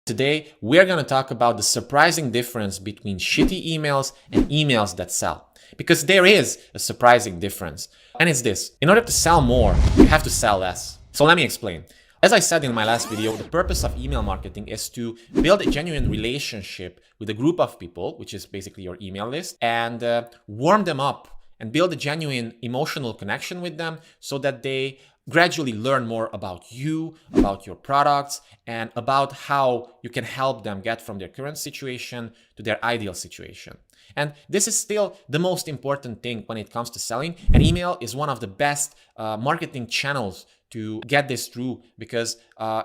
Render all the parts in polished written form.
Today, we're going to talk about the surprising difference between shitty emails and emails that sell. Because there is a surprising difference. And it's this: in order to sell more, you have to sell less. So let me explain. As I said in my last video, the purpose of email marketing is to build a genuine relationship with a group of people, which is basically your email list, and warm them up and build a genuine emotional connection with them so that they gradually learn more about you, about your products, and about how you can help them get from their current situation to their ideal situation. And this is still the most important thing when it comes to selling. And email is one of the best marketing channels to get this through because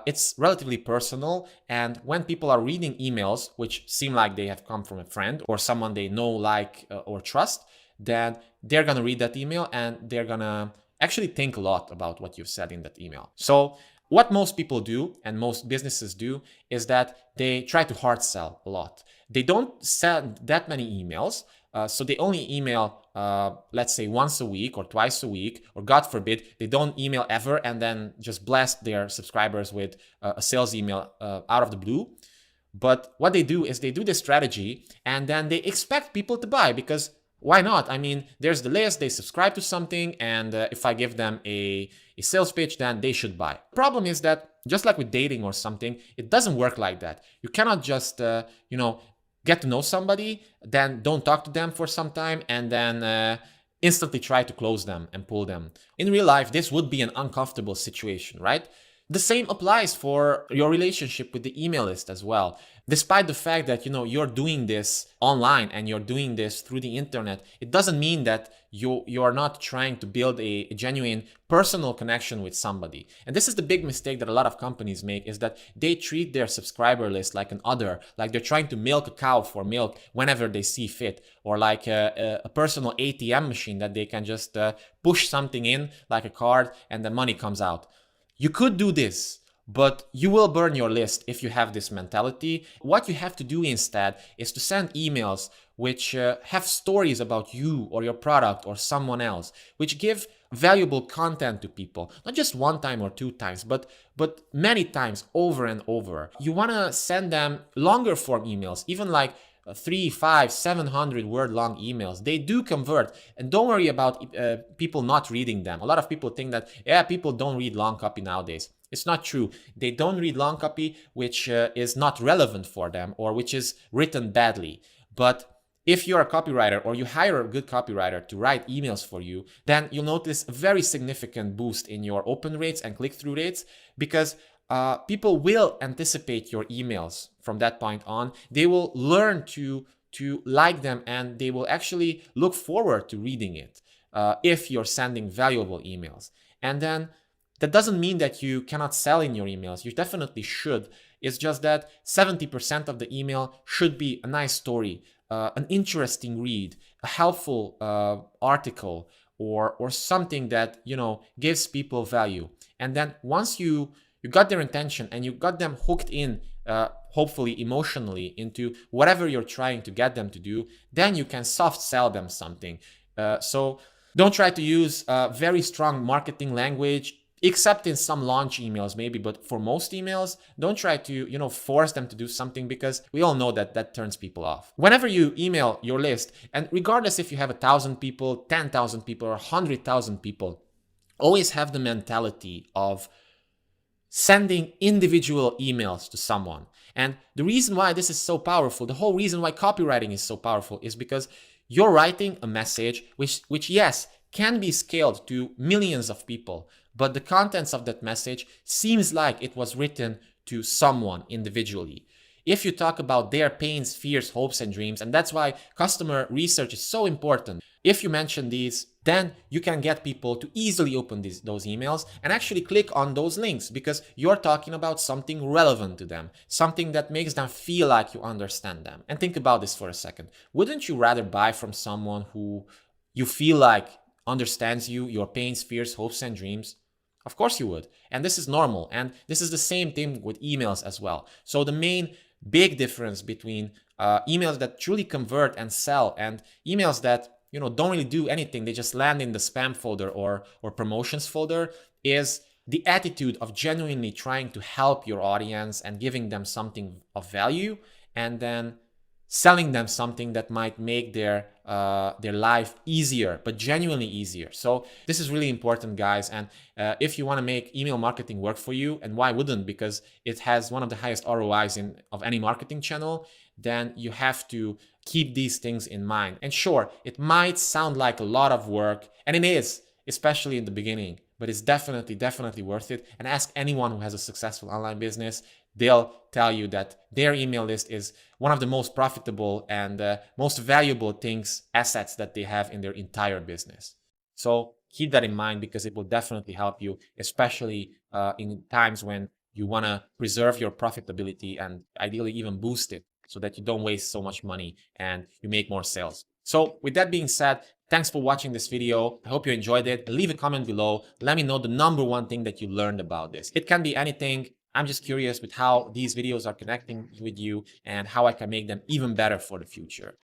it's relatively personal. And when people are reading emails, which seem like they have come from a friend or someone they know, like, or trust, then they're going to read that email and they're going to actually think a lot about what you've said in that email. So what most people do and most businesses do is that they try to hard sell a lot. They don't send that many emails. So they only email, let's say, once a week or twice a week, or God forbid, they don't email ever and then just blast their subscribers with a sales email out of the blue. But what they do is they do this strategy and then they expect people to buy, because why not? I mean, there's the list, they subscribe to something, and if I give them a sales pitch, then they should buy. The problem is that, just like with dating or something, it doesn't work like that. You cannot just, get to know somebody, then don't talk to them for some time, and then instantly try to close them and pull them. In real life, this would be an uncomfortable situation, right? The same applies for your relationship with the email list as well. Despite the fact that you're doing this online and you're doing this through the internet, it doesn't mean that you're not trying to build a genuine personal connection with somebody. And this is the big mistake that a lot of companies make, is that they treat their subscriber list like an udder, like they're trying to milk a cow for milk whenever they see fit, or like a personal ATM machine that they can just push something in like a card and the money comes out. You could do this, but you will burn your list if you have this mentality. What you have to do instead is to send emails which have stories about you or your product or someone else, which give valuable content to people, not just one time or two times, but many times, over and over. You want to send them longer form emails, even like 300, 500, 700 word long emails. They do convert, and don't worry about people not reading them. A lot of people think that, people don't read long copy nowadays. It's not true. They don't read long copy which is not relevant for them or which is written badly. But if you're a copywriter or you hire a good copywriter to write emails for you, then you'll notice a very significant boost in your open rates and click-through rates, because people will anticipate your emails from that point on. They will learn to like them, and they will actually look forward to reading it if you're sending valuable emails. And then that doesn't mean that you cannot sell in your emails. You definitely should. It's just that 70% of the email should be a nice story, an interesting read, a helpful article, or something that gives people value. And then once you got their attention and you got them hooked in, hopefully emotionally, into whatever you're trying to get them to do, then you can soft sell them something. So don't try to use very strong marketing language, except in some launch emails maybe, but for most emails, don't try to force them to do something, because we all know that turns people off. Whenever you email your list, and regardless if you have 1,000 people, 10,000 people, or 100,000 people, always have the mentality of sending individual emails to someone. And the reason why this is so powerful, the whole reason why copywriting is so powerful, is because you're writing a message which yes, can be scaled to millions of people, but the contents of that message seems like it was written to someone individually. If you talk about their pains, fears, hopes, and dreams, and that's why customer research is so important. If you mention these, then you can get people to easily open those emails and actually click on those links, because you're talking about something relevant to them, something that makes them feel like you understand them. And think about this for a second. Wouldn't you rather buy from someone who you feel like understands you, your pains, fears, hopes, and dreams? Of course you would. And this is normal. And this is the same thing with emails as well. So the main big difference between emails that truly convert and sell and emails that don't really do anything, they just land in the spam folder or promotions folder, is the attitude of genuinely trying to help your audience and giving them something of value, and then selling them something that might make their life easier, but genuinely easier. So this is really important, guys. And if you want to make email marketing work for you, and why wouldn't? Because it has one of the highest ROIs of any marketing channel, then you have to keep these things in mind. And sure, it might sound like a lot of work, and it is, especially in the beginning, but it's definitely worth it. And ask anyone who has a successful online business. They'll tell you that their email list is one of the most profitable and most valuable assets that they have in their entire business. So keep that in mind, because it will definitely help you, especially in times when you want to preserve your profitability and ideally even boost it, so that you don't waste so much money and you make more sales. So with that being said, thanks for watching this video. I hope you enjoyed it. Leave a comment below. Let me know the number one thing that you learned about this. It can be anything. I'm just curious with how these videos are connecting with you and how I can make them even better for the future.